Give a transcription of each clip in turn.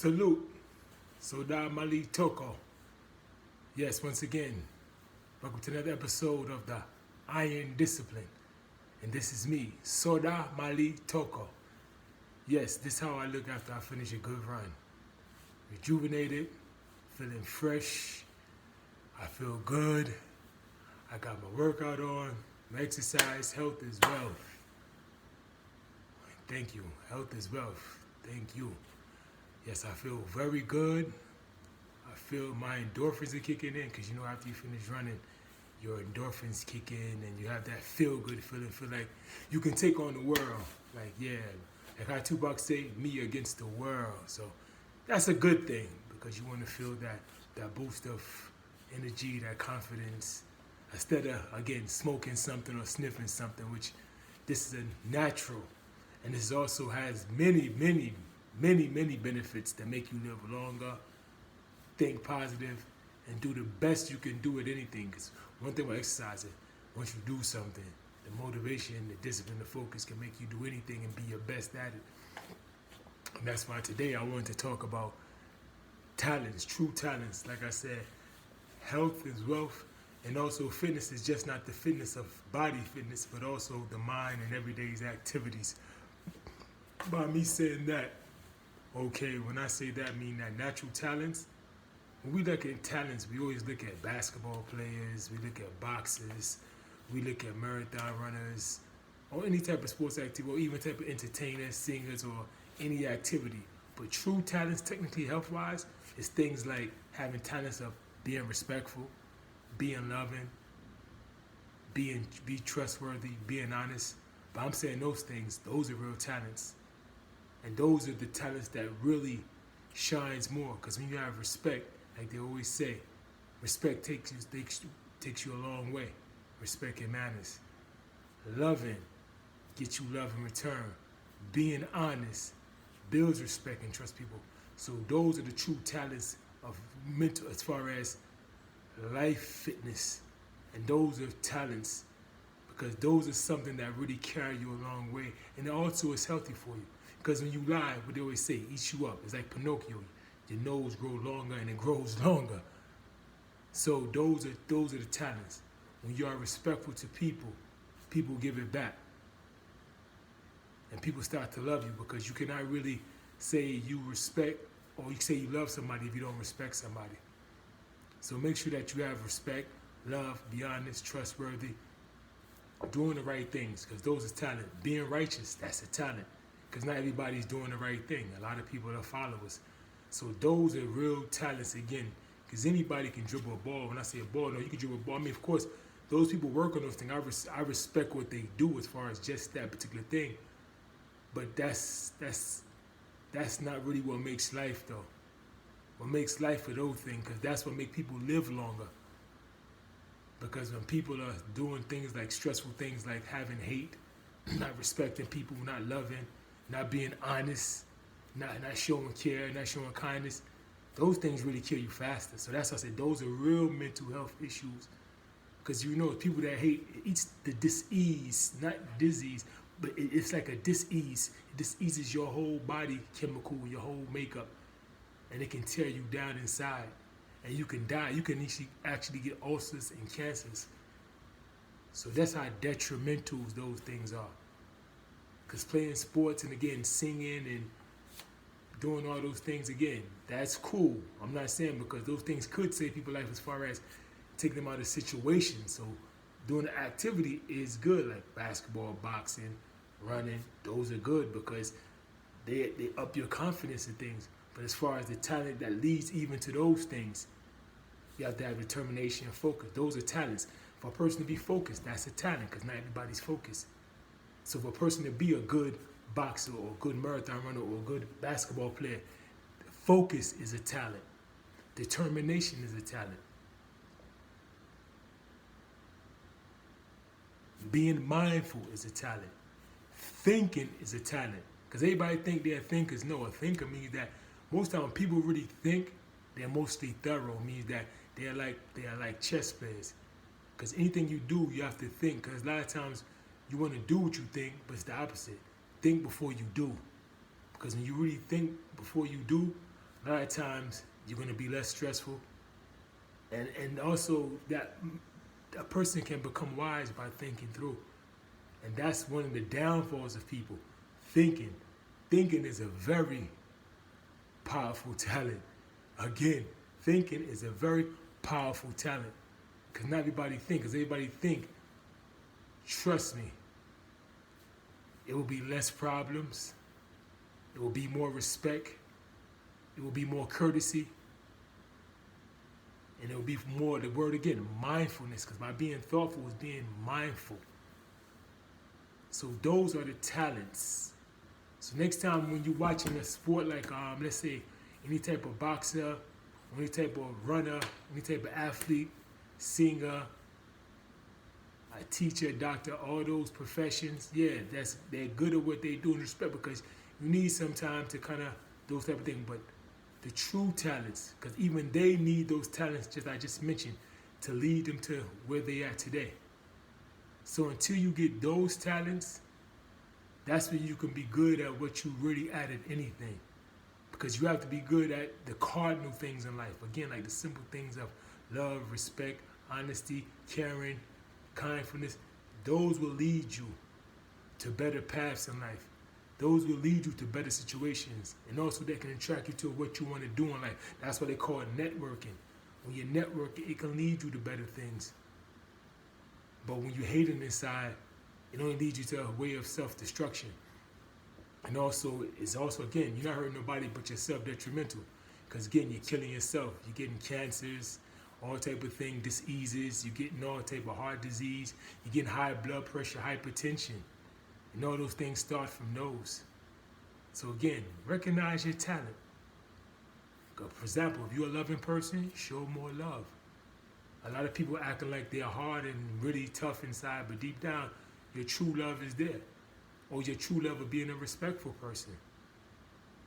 Salute, Soda Mali Toko. Yes, once again, welcome to another episode of the Iron Discipline. And this is me, Soda Mali Toko. Yes, this is how I look after I finish a good run. Rejuvenated, feeling fresh, I feel good, I got my workout on, my exercise, health is wealth. Thank you, health is wealth. Thank you. Yes, I feel very good. I feel my endorphins are kicking in because you know after you finish running, your endorphins kick in and you have that feel good feeling. Feel like you can take on the world. Like like how Tupac say, me against the world. So that's a good thing because you want to feel that boost of energy, that confidence, instead of again smoking something or sniffing something, which this is a natural, and this also has many benefits that make you live longer, think positive, and do the best you can do at anything. Because one thing about exercising, once you do something, the motivation, the discipline, the focus can make you do anything and be your best at it. And that's why today I wanted to talk about talents, true talents. Like I said, health is wealth, and also fitness is just not the fitness of body fitness, but also the mind and everyday's activities. By me saying that, okay, when I say that, I mean that natural talents. When we look at talents, we always look at basketball players, we look at boxers, we look at marathon runners, or any type of sports activity, or even type of entertainers, singers, or any activity. But true talents, technically health-wise, is things like having talents of being respectful, being loving, be trustworthy, being honest. But I'm saying those things, those are real talents. And those are the talents that really shines more. Because when you have respect, like they always say, respect takes you a long way. Respect and manners. Loving gets you love in return. Being honest builds respect and trust people. So those are the true talents of mental, as far as life fitness. And those are talents because those are something that really carry you a long way. And it also is healthy for you. Because when you lie, what they always say, eats you up. It's like Pinocchio. Your nose grows longer and it grows longer. So those are the talents. When you are respectful to people, people give it back. And people start to love you because you cannot really say you respect or you say you love somebody if you don't respect somebody. So make sure that you have respect, love, be honest, trustworthy, doing the right things because those are talent. Being righteous, that's a talent. Because not everybody's doing the right thing. A lot of people are followers. So those are real talents again. Because anybody can dribble a ball. When I say a ball, no, you can dribble a ball. I mean, of course, those people work on those things. I respect what they do as far as just that particular thing. But that's not really what makes life, though. What makes life are those things, because that's what makes people live longer. Because when people are doing things like stressful things like having hate, not respecting people, not loving, not being honest, not showing care, not showing kindness, those things really kill you faster. So that's why I said those are real mental health issues. Because you know, people that hate, it's the dis-ease, not disease, but it's like a dis-ease. It dis-eases your whole body chemical, your whole makeup, and it can tear you down inside. And you can die. You can actually get ulcers and cancers. So that's how detrimental those things are. Because playing sports and again singing and doing all those things again, that's cool. I'm not saying because those things could save people's life as far as take them out of situations. So doing the activity is good, like basketball, boxing, running. Those are good because they up your confidence in things. But as far as the talent that leads even to those things, you have to have determination and focus. Those are talents. For a person to be focused, that's a talent because not everybody's focused. So for a person to be a good boxer or a good marathon runner or a good basketball player, focus is a talent. Determination is a talent. Being mindful is a talent. Thinking is a talent. Because everybody think they're thinkers. No, a thinker means that most time when people really think, they're mostly thorough. It means that they are like chess players. Because anything you do, you have to think. Because a lot of times you want to do what you think, but it's the opposite. Think before you do. Because when you really think before you do, A lot of times you're going to be less stressful, and also that a person can become wise by thinking through, and that's one of the downfalls of people. Thinking, thinking is a very powerful talent. Again, thinking is a very powerful talent because not everybody thinks. Because everybody think, trust me, it will be less problems. It will be more respect. It will be more courtesy. And it will be more, the word again, mindfulness. Because by being thoughtful is being mindful. So those are the talents. So next time when you're watching a sport like, let's say, any type of boxer, any type of runner, any type of athlete, singer, a teacher, doctor, all those professions, yeah, they're good at what they do and respect because you need some time to kind of those type of things. But the true talents, because even they need those talents, just I just mentioned, to lead them to where they are today. So until you get those talents, that's when you can be good at what you really at anything. Because you have to be good at the cardinal things in life. Again, like the simple things of love, respect, honesty, caring, kindness. Those will lead you to better paths in life. Those will lead you to better situations. And also they can attract you to what you want to do in life. That's what they call it networking. When you network, it can lead you to better things. But when you hate it inside, it only leads you to a way of self-destruction. And also, it's also, again, you're not hurting nobody but yourself detrimental. Because again, you're killing yourself. You're getting cancers, all type of thing, diseases. You're getting all type of heart disease. You're getting high blood pressure, hypertension. And all those things start from those. So again, recognize your talent. For example, if you're a loving person, show more love. A lot of people acting like they're hard and really tough inside, but deep down, your true love is there. Or your true love of being a respectful person.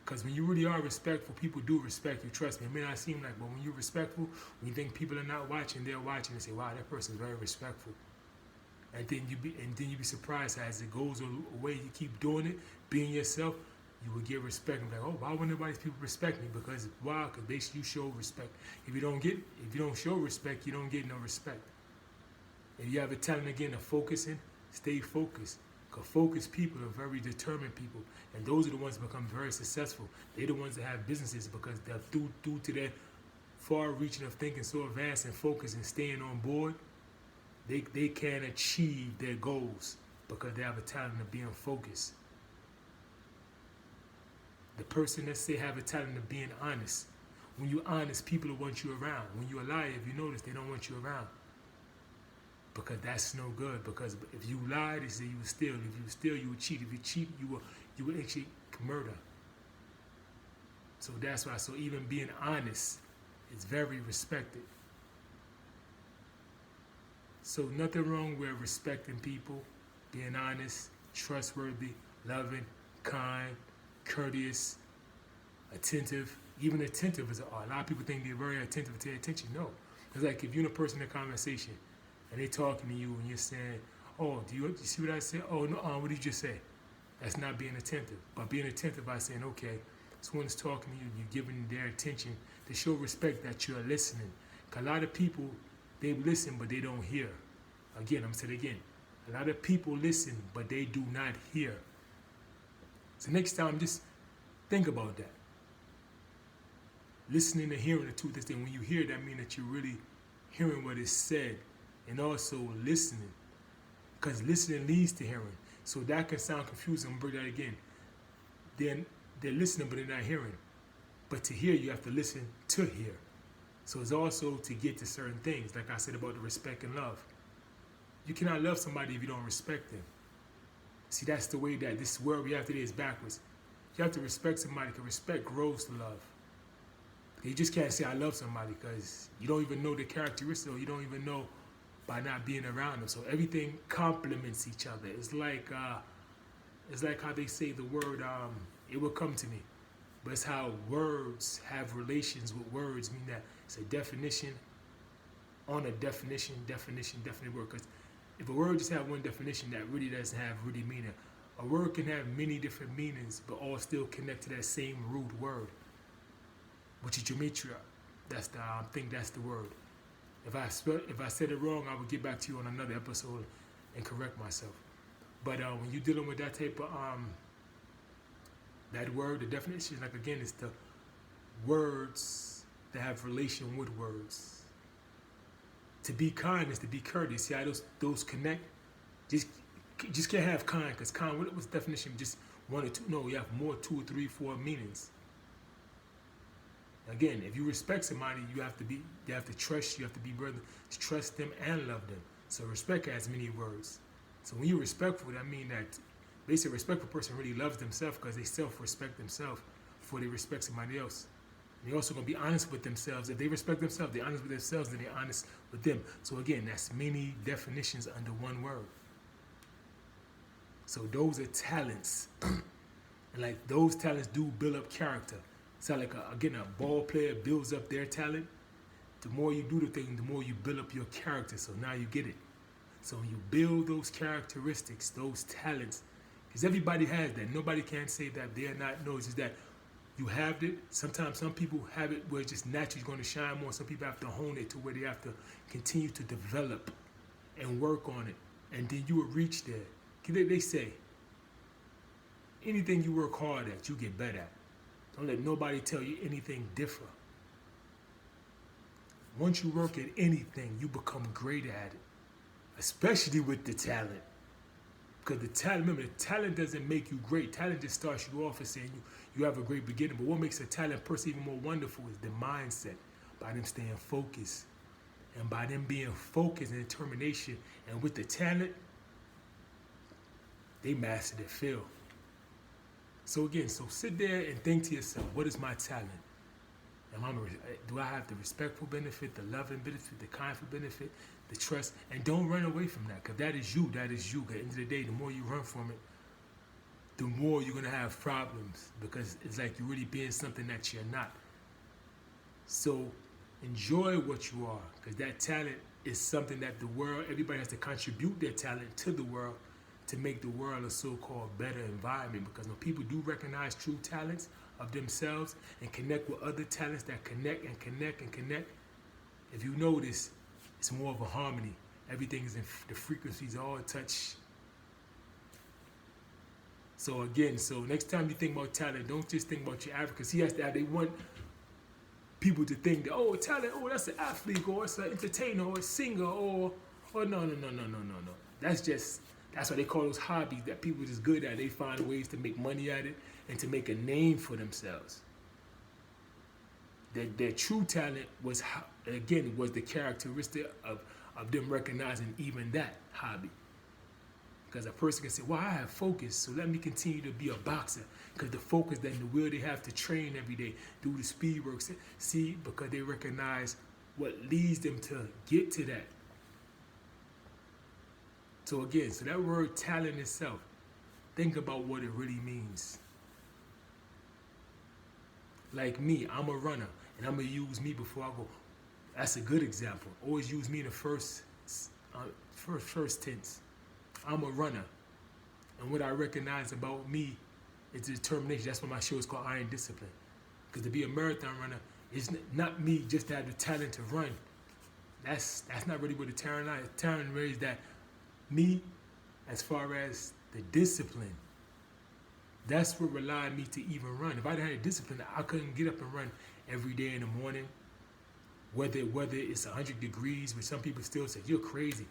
Because when you really are respectful, people do respect you. Trust me, it may not seem like, but when you're respectful, when you think people are not watching, they're watching and say, wow, that person's very respectful. And then you be surprised as it goes away, you keep doing it, being yourself, you will get respect. And like, oh, why wouldn't nobody's people respect me? Because why? Because you show respect. If you don't show respect, you don't get no respect. If you have a talent again of focusing, stay focused. Because focused people are very determined people. And those are the ones that become very successful. They're the ones that have businesses because they're due to their far reaching of thinking so advanced and focused and staying on board. They can achieve their goals because they have a talent of being focused. The person that say have a talent of being honest. When you're honest, people will want you around. When you're a liar, if you notice, they don't want you around. Because that's no good. Because if you lie, they say you will steal. If you steal, you will cheat. If you cheat, you will actually murder. So that's why. So even being honest is very respected. So nothing wrong with respecting people, being honest, trustworthy, loving, kind, courteous, attentive. Even attentive is an art. A lot of people think they're very attentive to their attention. No. It's like if you're in a person in a conversation and they're talking to you and you're saying, oh, do you see what I said? Oh, no, what did you just say? That's not being attentive. But being attentive by saying, okay, someone's talking to you, you're giving their attention to show respect that you're listening. Because a lot of people, they listen, but they don't hear. Again, I'm going to say it again. A lot of people listen, but they do not hear. So next time, just think about that. Listening and hearing are two things. When you hear, that means that you're really hearing what is said. And also listening. Because listening leads to hearing. So that can sound confusing. I'm going to break that again. They're listening, but they're not hearing. But to hear, you have to listen to hear. So it's also to get to certain things, like I said about the respect and love. You cannot love somebody if you don't respect them. See, that's the way that this world we have today is backwards. You have to respect somebody because respect grows to love. You just can't say I love somebody because you don't even know the characteristics or you don't even know by not being around them. So everything complements each other. It's like how they say the word, it will come to me. But it's how words have relations with words, mean that it's a definition on a definition word. Because if a word just have one definition, that really doesn't have really meaning. A word can have many different meanings, but all still connect to that same root word. which is gematria. That's the I think that's the word. If I said it wrong, I will get back to you on another episode and correct myself. But when you're dealing with that type of that word, the definition, like again, it's the words that have relation with words. To be kind is to be courteous. See how those connect? Just can't have kind, because kind, what was the definition? Just one or two? No, you have more, 2 or 3, 4 meanings. Again, if you respect somebody, you have to trust, you have to be brother, trust them and love them. So respect has many words. So when you're respectful, that means that basically a respectful person really loves themselves because they self-respect themselves before they respect somebody else. And they're also going to be honest with themselves. If they respect themselves, they're honest with themselves, then they're honest with them. So again, that's many definitions under one word. So those are talents. And like those talents do build up character. It's like, a ball player builds up their talent. The more you do the thing, the more you build up your character. So now you get it. So when you build those characteristics, those talents, because everybody has that. Nobody can say that they're not. No, it's just that you have it. Sometimes some people have it where it's just naturally going to shine more. Some people have to hone it to where they have to continue to develop and work on it. And then you will reach there. They say, anything you work hard at, you get better at. Don't let nobody tell you anything different. Once you work at anything, you become great at it, especially with the talent. Because the talent, remember, the talent doesn't make you great. Talent just starts you off and saying you have a great beginning. But what makes a talent person even more wonderful is the mindset, by them staying focused. And by them being focused and determination, and with the talent, they master their field. So again, sit there and think to yourself, what is my talent? Do I have the respectful benefit, the loving benefit, the kindful benefit, the trust? And don't run away from that, because that is you. At the end of the day, the more you run from it, the more you're going to have problems, because it's like you're really being something that you're not. So enjoy what you are, because that talent is something that the world, everybody has to contribute their talent to the world to make the world a so-called better environment. Because when people do recognize true talents of themselves and connect with other talents that connect, if you notice, it's more of a harmony. Everything is in the frequencies all touch. So again, next time you think about talent, don't just think about your average, because they want people to think that, oh, talent, oh, that's an athlete, or it's an entertainer, or a singer, or no. That's why they call those hobbies that people are just good at. They find ways to make money at it and to make a name for themselves. Their true talent was the characteristic of them recognizing even that hobby. Because a person can say, well, I have focus, so let me continue to be a boxer. Because the focus, then the will they have to train every day, do the speed work. See, because they recognize what leads them to get to that. So again, that word talent itself, think about what it really means. Like me, I'm a runner, and I'm going to use me before I go. That's a good example. Always use me in the first tense. I'm a runner. And what I recognize about me is determination. That's why my show is called Iron Discipline. Because to be a marathon runner, it's not me just to have the talent to run. That's not really what the talent is. The talent really is that me, as far as the discipline, that's what relied me to even run. If I didn't have discipline, I couldn't get up and run every day in the morning. Whether it's 100 degrees, which some people still say, you're crazy.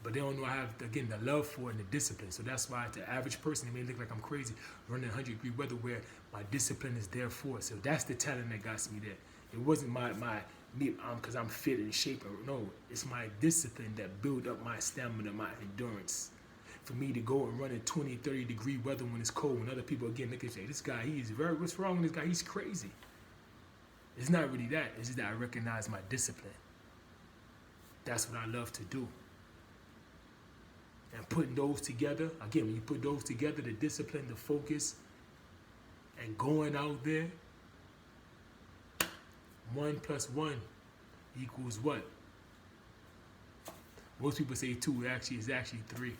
But they don't know I have, again, the love for it and the discipline. So that's why to the average person, it may look like I'm crazy running 100-degree weather where my discipline is there for it. So that's the talent that got me there. It wasn't me because I'm fit and shape. No, it's my discipline that built up my stamina, my endurance. For me to go and run in 20, 30-degree weather when it's cold, when other people, again, look and say, this guy, what's wrong with this guy? He's crazy. It's not really that. It's just that I recognize my discipline. That's what I love to do. And putting those together, again, when you put those together, the discipline, the focus, and going out there, 1 + 1 equals what? Most people say 2, it's actually 3.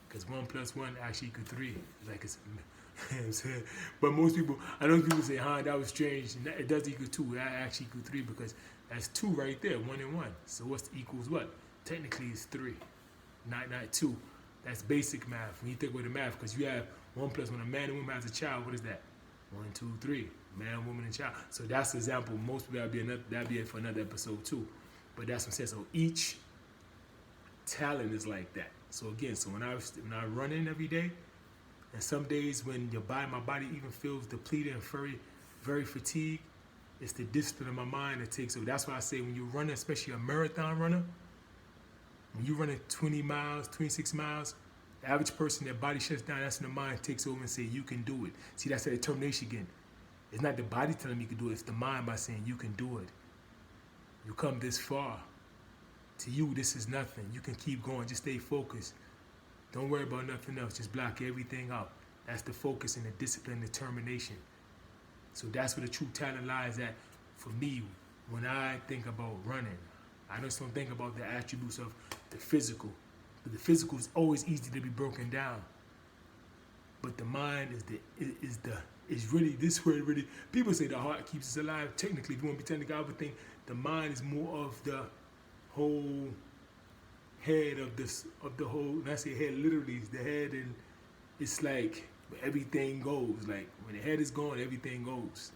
Because 1 + 1 actually equals 3. Like it's You know what I'm saying? But most people, I know people say, that was strange. And it does equal 2. That actually equal 3 because that's 2 right there, 1 and 1. So what's equals what? Technically it's 3, not 2. That's basic math. When you think about the math, because you have 1 plus when a man and woman has a child, what is that? 1, 2, 3. Man, woman, and child. So that's the example. Most people that'd be it for another episode too. But that's what I'm saying. So each talent is like that. So again, so when I run in every day, and some days when my body even feels depleted and very fatigued, it's the discipline of my mind that takes over. That's why I say when you're running, especially a marathon runner, when you're running 20 miles, 26 miles, the average person, their body shuts down. That's when the mind takes over and say, you can do it. See, that's that determination again. It's not the body telling me you can do it. It's the mind by saying you can do it. You come this far. To you, this is nothing. You can keep going. Just stay focused. Don't worry about nothing else. Just block everything out. That's the focus and the discipline and determination. So that's where the true talent lies at for me when I think about running. I just don't think about the attributes of the physical. But the physical is always easy to be broken down. But the mind is really this where it really, people say the heart keeps us alive. Technically, if you want to be technical, I would think the mind is more of the whole head of the whole. When I say head, literally, it's the head, and it's like everything goes. Like when the head is gone, everything goes.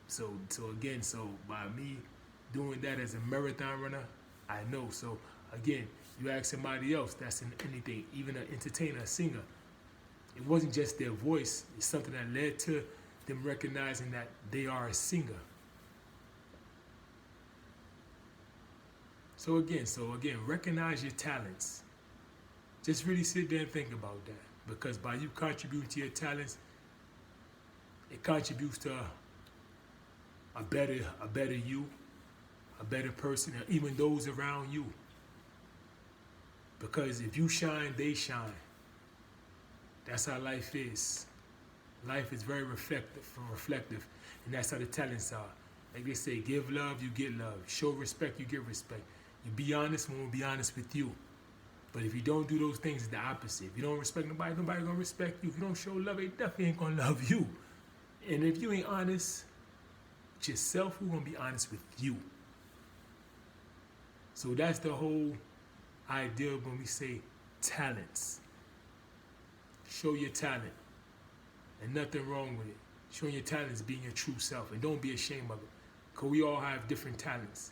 So again, by me doing that as a marathon runner, I know. So again, you ask somebody else that's in anything, even an entertainer, a singer. It wasn't just their voice. It's something that led to them recognizing that they are a singer. So again, recognize your talents. Just really sit there and think about that. Because by you contributing to your talents, it contributes to a better you, a better person, and even those around you. Because if you shine, they shine. That's how life is. Life is very reflective, and that's how the talents are. Like they say, give love, you get love. Show respect, you get respect. You be honest, one will be honest with you. But if you don't do those things, it's the opposite. If you don't respect nobody gonna respect you. If you don't show love, they definitely ain't gonna love you. And if you ain't honest with yourself, who's gonna be honest with you? So that's the whole idea when we say talents. Show your talent. And nothing wrong with it. Showing your talents, being your true self. And don't be ashamed of it. Because we all have different talents.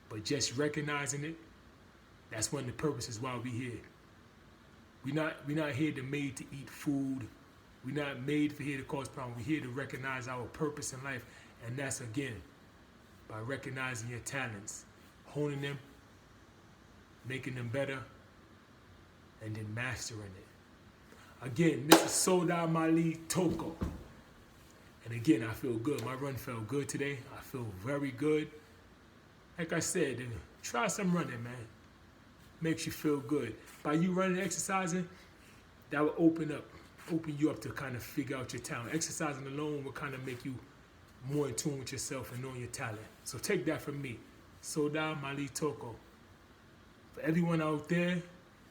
But just recognizing it, that's one of the purposes why we're here. We're not here to eat food. We're not made for here to cause problems. We're here to recognize our purpose in life. And that's, again, by recognizing your talents, honing them, making them better, and then mastering it. Again, this is Soda Mali Toko. And again, I feel good. My run felt good today. I feel very good. Like I said, try some running, man. Makes you feel good. By you running, exercising, that will open you up to kind of figure out your talent. Exercising alone will kind of make you more in tune with yourself and knowing your talent. So take that from me. Soda Mali Toko. For everyone out there,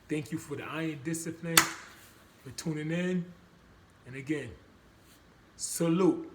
thank you for the iron discipline, for tuning in. And again, salute.